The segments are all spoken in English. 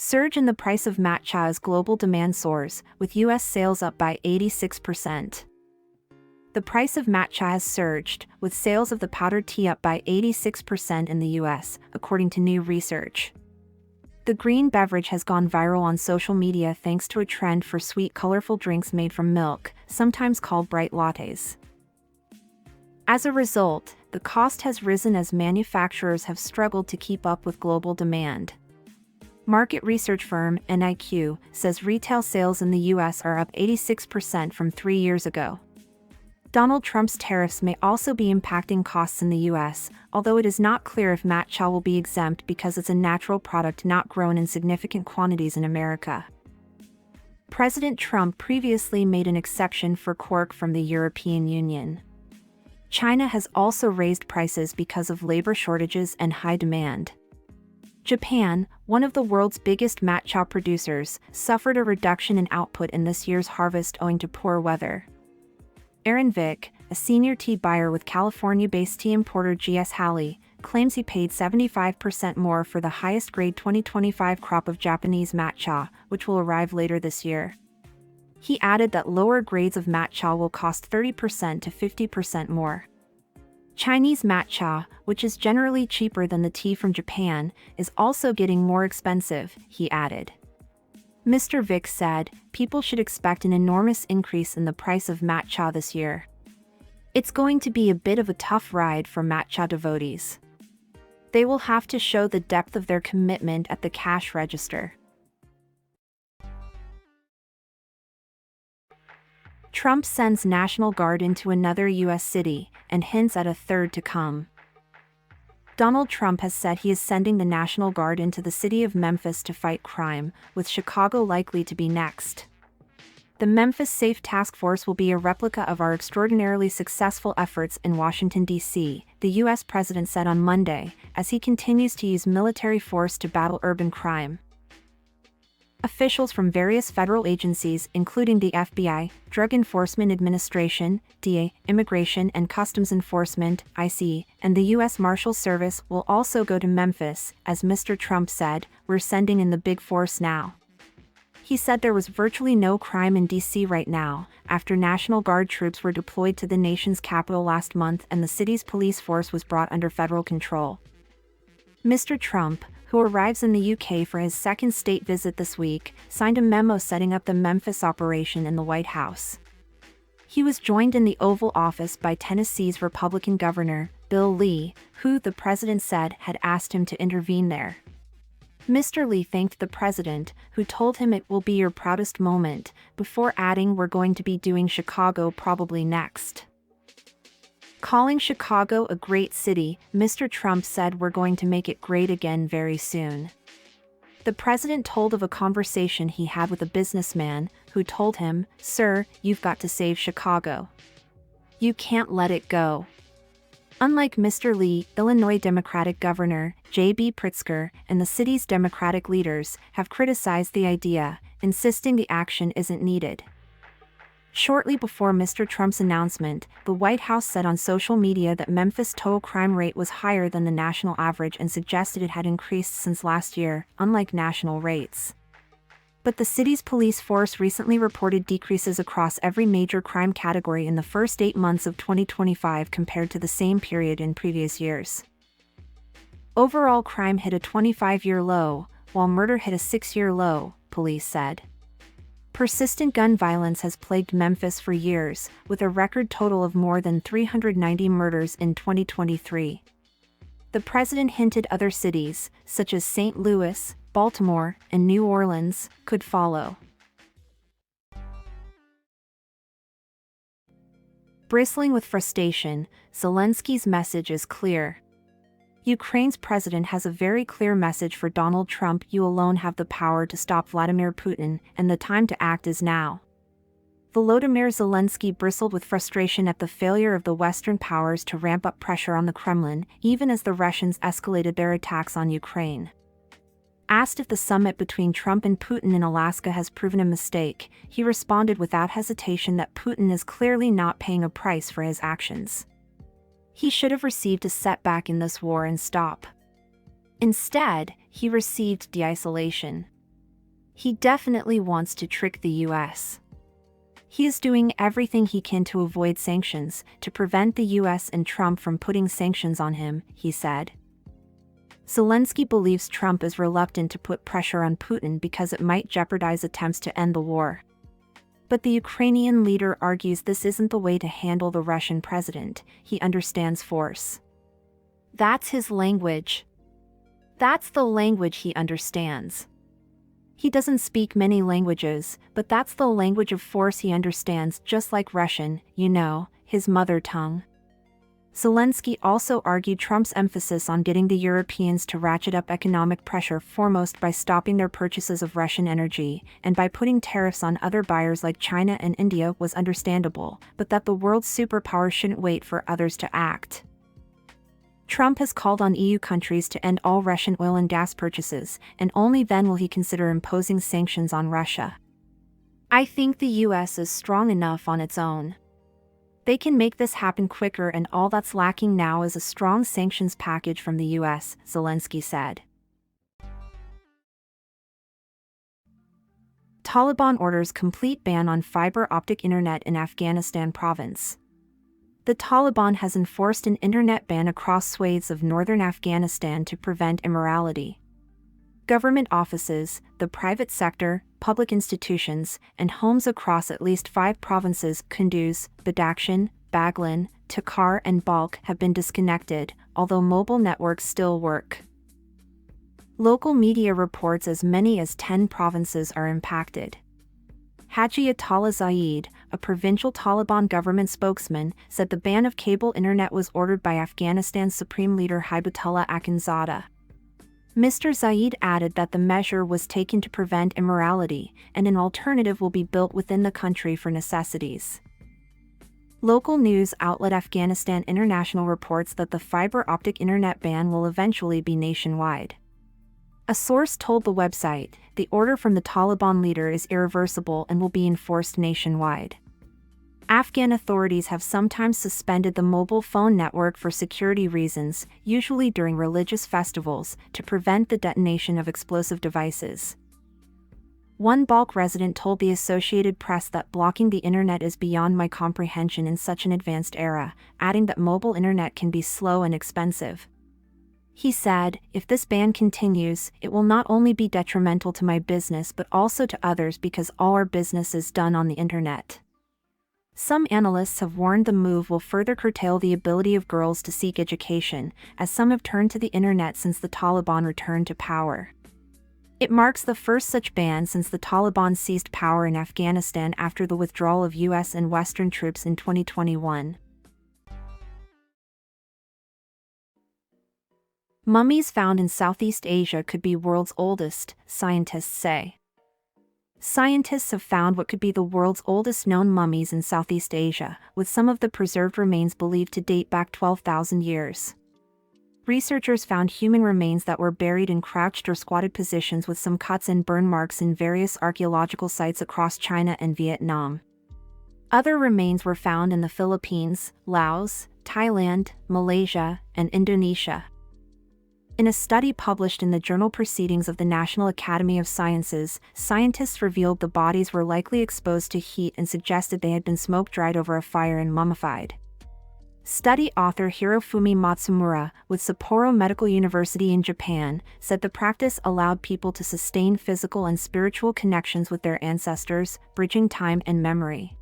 Surge in the price of matcha as global demand soars, with U.S. sales up by 86%. The price of matcha has surged, with sales of the powdered tea up by 86% in the U.S., according to new research. The green beverage has gone viral on social media thanks to a trend for sweet, colorful drinks made from milk, sometimes called bright lattes. As a result, the cost has risen as manufacturers have struggled to keep up with global demand. Market research firm NIQ says retail sales in the U.S. are up 86% from 3 years ago. Donald Trump's tariffs may also be impacting costs in the U.S., although it is not clear if matcha will be exempt because it's a natural product not grown in significant quantities in America. President Trump previously made an exception for quark from the European Union. China has also raised prices because of labor shortages and high demand. Japan, one of the world's biggest matcha producers, suffered a reduction in output in this year's harvest owing to poor weather. Aaron Vick, a senior tea buyer with California-based tea importer G.S. Halley, claims he paid 75% more for the highest-grade 2025 crop of Japanese matcha, which will arrive later this year. He added that lower grades of matcha will cost 30% to 50% more. Chinese matcha, which is generally cheaper than the tea from Japan, is also getting more expensive, he added. Mr. Vick said, people should expect an enormous increase in the price of matcha this year. It's going to be a bit of a tough ride for matcha devotees. They will have to show the depth of their commitment at the cash register. Trump sends National Guard into another U.S. city, and hints at a third to come. Donald Trump has said he is sending the National Guard into the city of Memphis to fight crime, with Chicago likely to be next. The Memphis Safe Task Force will be a replica of our extraordinarily successful efforts in Washington, D.C., the U.S. president said on Monday, as he continues to use military force to battle urban crime. Officials from various federal agencies, including the FBI, Drug Enforcement Administration, DEA, Immigration and Customs Enforcement, ICE, and the U.S. Marshals Service will also go to Memphis, as Mr. Trump said, "We're sending in the big force now." He said there was virtually no crime in D.C. right now, after National Guard troops were deployed to the nation's capital last month and the city's police force was brought under federal control. Mr. Trump, who arrives in the UK for his second state visit this week, signed a memo setting up the Memphis operation in the White House. He was joined in the Oval Office by Tennessee's Republican Governor, Bill Lee, who, the president said, had asked him to intervene there. Mr. Lee thanked the president, who told him it will be your proudest moment, before adding, "We're going to be doing Chicago probably next." Calling Chicago a great city, Mr. Trump said, "We're going to make it great again very soon." The president told of a conversation he had with a businessman, who told him, "Sir, you've got to save Chicago. You can't let it go." Unlike Mr. Lee, Illinois Democratic Governor J.B. Pritzker and the city's Democratic leaders have criticized the idea, insisting the action isn't needed. Shortly before Mr. Trump's announcement, the White House said on social media that Memphis' total crime rate was higher than the national average and suggested it had increased since last year, unlike national rates. But the city's police force recently reported decreases across every major crime category in the first 8 months of 2025 compared to the same period in previous years. Overall crime hit a 25-year low, while murder hit a 6-year low, police said. Persistent gun violence has plagued Memphis for years, with a record total of more than 390 murders in 2023. The president hinted other cities, such as St. Louis, Baltimore, and New Orleans, could follow. Bristling with frustration, Zelensky's message is clear. Ukraine's president has a very clear message for Donald Trump: you alone have the power to stop Vladimir Putin, and the time to act is now. Volodymyr Zelensky bristled with frustration at the failure of the Western powers to ramp up pressure on the Kremlin, even as the Russians escalated their attacks on Ukraine. Asked if the summit between Trump and Putin in Alaska has proven a mistake, he responded without hesitation that Putin is clearly not paying a price for his actions. He should have received a setback in this war and stop. Instead, he received de-isolation. He definitely wants to trick the US. He is doing everything he can to avoid sanctions, to prevent the US and Trump from putting sanctions on him, he said. Zelensky believes Trump is reluctant to put pressure on Putin because it might jeopardize attempts to end the war. But the Ukrainian leader argues this isn't the way to handle the Russian president. He understands force. That's his language. That's the language he understands. He doesn't speak many languages, but that's the language of force he understands, just like Russian, his mother tongue. Zelensky also argued Trump's emphasis on getting the Europeans to ratchet up economic pressure foremost by stopping their purchases of Russian energy, and by putting tariffs on other buyers like China and India was understandable, but that the world's superpower shouldn't wait for others to act. Trump has called on EU countries to end all Russian oil and gas purchases, and only then will he consider imposing sanctions on Russia. I think the US is strong enough on its own. They can make this happen quicker, and all that's lacking now is a strong sanctions package from the US, Zelensky said. Taliban orders complete ban on fiber optic internet in Afghanistan province. The Taliban has enforced an internet ban across swathes of northern Afghanistan to prevent immorality. Government offices, the private sector, public institutions, and homes across at least 5 provinces, Kunduz, Badakhshan, Baghlan, Takhar and Balkh, have been disconnected, although mobile networks still work. Local media reports as many as 10 provinces are impacted. Hajiyatullah Zaid, a provincial Taliban government spokesman, said the ban of cable internet was ordered by Afghanistan's Supreme Leader Hibatullah Akhundzada. Mr. Zaid added that the measure was taken to prevent immorality, and an alternative will be built within the country for necessities. Local news outlet Afghanistan International reports that the fiber optic internet ban will eventually be nationwide. A source told the website, the order from the Taliban leader is irreversible and will be enforced nationwide. Afghan authorities have sometimes suspended the mobile phone network for security reasons, usually during religious festivals, to prevent the detonation of explosive devices. One Balkh resident told the Associated Press that blocking the internet is beyond my comprehension in such an advanced era, adding that mobile internet can be slow and expensive. He said, if this ban continues, it will not only be detrimental to my business but also to others because all our business is done on the internet. Some analysts have warned the move will further curtail the ability of girls to seek education, as some have turned to the internet since the Taliban returned to power. It marks the first such ban since the Taliban seized power in Afghanistan after the withdrawal of US and Western troops in 2021. Mummies found in Southeast Asia could be world's oldest, scientists say. Scientists have found what could be the world's oldest known mummies in Southeast Asia, with some of the preserved remains believed to date back 12,000 years. Researchers found human remains that were buried in crouched or squatted positions with some cuts and burn marks in various archaeological sites across China and Vietnam. Other remains were found in the Philippines, Laos, Thailand, Malaysia, and Indonesia. In a study published in the journal Proceedings of the National Academy of Sciences, scientists revealed the bodies were likely exposed to heat and suggested they had been smoke-dried over a fire and mummified. Study author Hirofumi Matsumura, with Sapporo Medical University in Japan, said the practice allowed people to sustain physical and spiritual connections with their ancestors, bridging time and memory.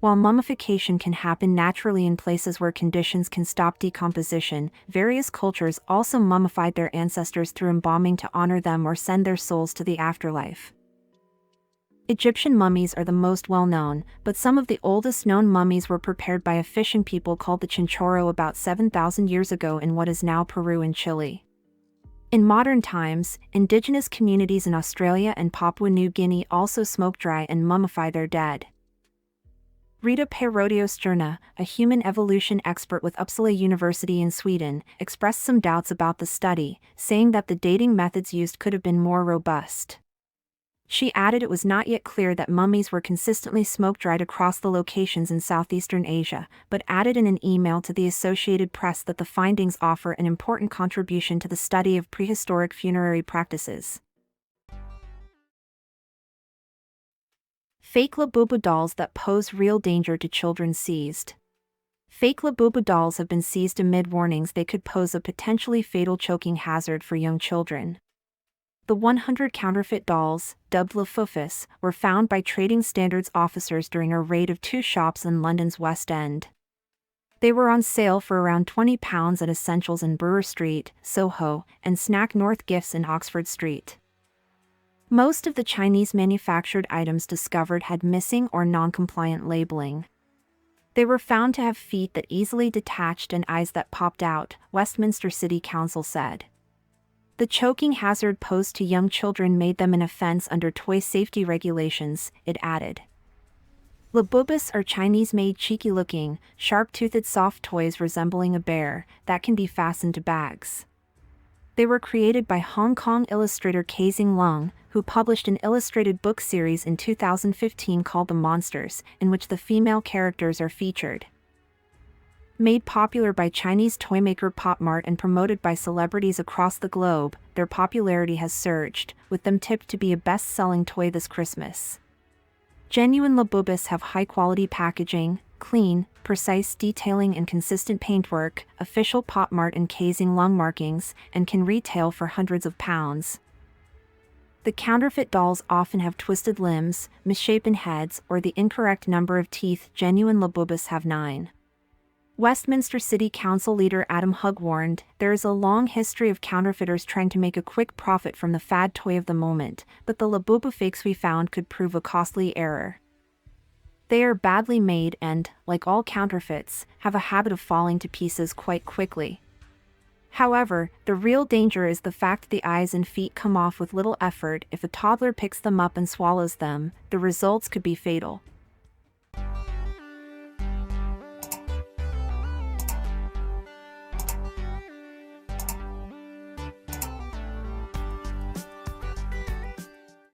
While mummification can happen naturally in places where conditions can stop decomposition, various cultures also mummified their ancestors through embalming to honor them or send their souls to the afterlife. Egyptian mummies are the most well-known, but some of the oldest known mummies were prepared by a fishing people called the Chinchorro about 7,000 years ago in what is now Peru and Chile. In modern times, indigenous communities in Australia and Papua New Guinea also smoke dry and mummify their dead. Rita Perodios-Sterna, a human evolution expert with Uppsala University in Sweden, expressed some doubts about the study, saying that the dating methods used could have been more robust. She added it was not yet clear that mummies were consistently smoke-dried across the locations in Southeastern Asia, but added in an email to the Associated Press that the findings offer an important contribution to the study of prehistoric funerary practices. Fake Labubu dolls that pose real danger to children seized. Fake Labubu dolls have been seized amid warnings they could pose a potentially fatal choking hazard for young children. The 100 counterfeit dolls, dubbed Lafufus, were found by trading standards officers during a raid of 2 shops in London's West End. They were on sale for around £20 at Essentials in Brewer Street, Soho, and Snack North Gifts in Oxford Street. Most of the Chinese-manufactured items discovered had missing or non-compliant labeling. They were found to have feet that easily detached and eyes that popped out, Westminster City Council said. The choking hazard posed to young children made them an offense under toy safety regulations, it added. Labubus are Chinese-made cheeky-looking, sharp-toothed soft toys resembling a bear that can be fastened to bags. They were created by Hong Kong illustrator Kaixing Lung, who published an illustrated book series in 2015 called The Monsters, in which the female characters are featured. Made popular by Chinese toymaker Pop Mart and promoted by celebrities across the globe, their popularity has surged, with them tipped to be a best-selling toy this Christmas. Genuine Labubus have high-quality packaging, clean, precise detailing and consistent paintwork, official Pop Mart and Kaixing Lung markings, and can retail for hundreds of pounds. The counterfeit dolls often have twisted limbs, misshapen heads, or the incorrect number of teeth. Genuine Labubus have 9. Westminster City Council leader Adam Hugg warned, "There is a long history of counterfeiters trying to make a quick profit from the fad toy of the moment, but the Labubu fakes we found could prove a costly error. They are badly made and, like all counterfeits, have a habit of falling to pieces quite quickly. However, the real danger is the fact the eyes and feet come off with little effort. If a toddler picks them up and swallows them, the results could be fatal."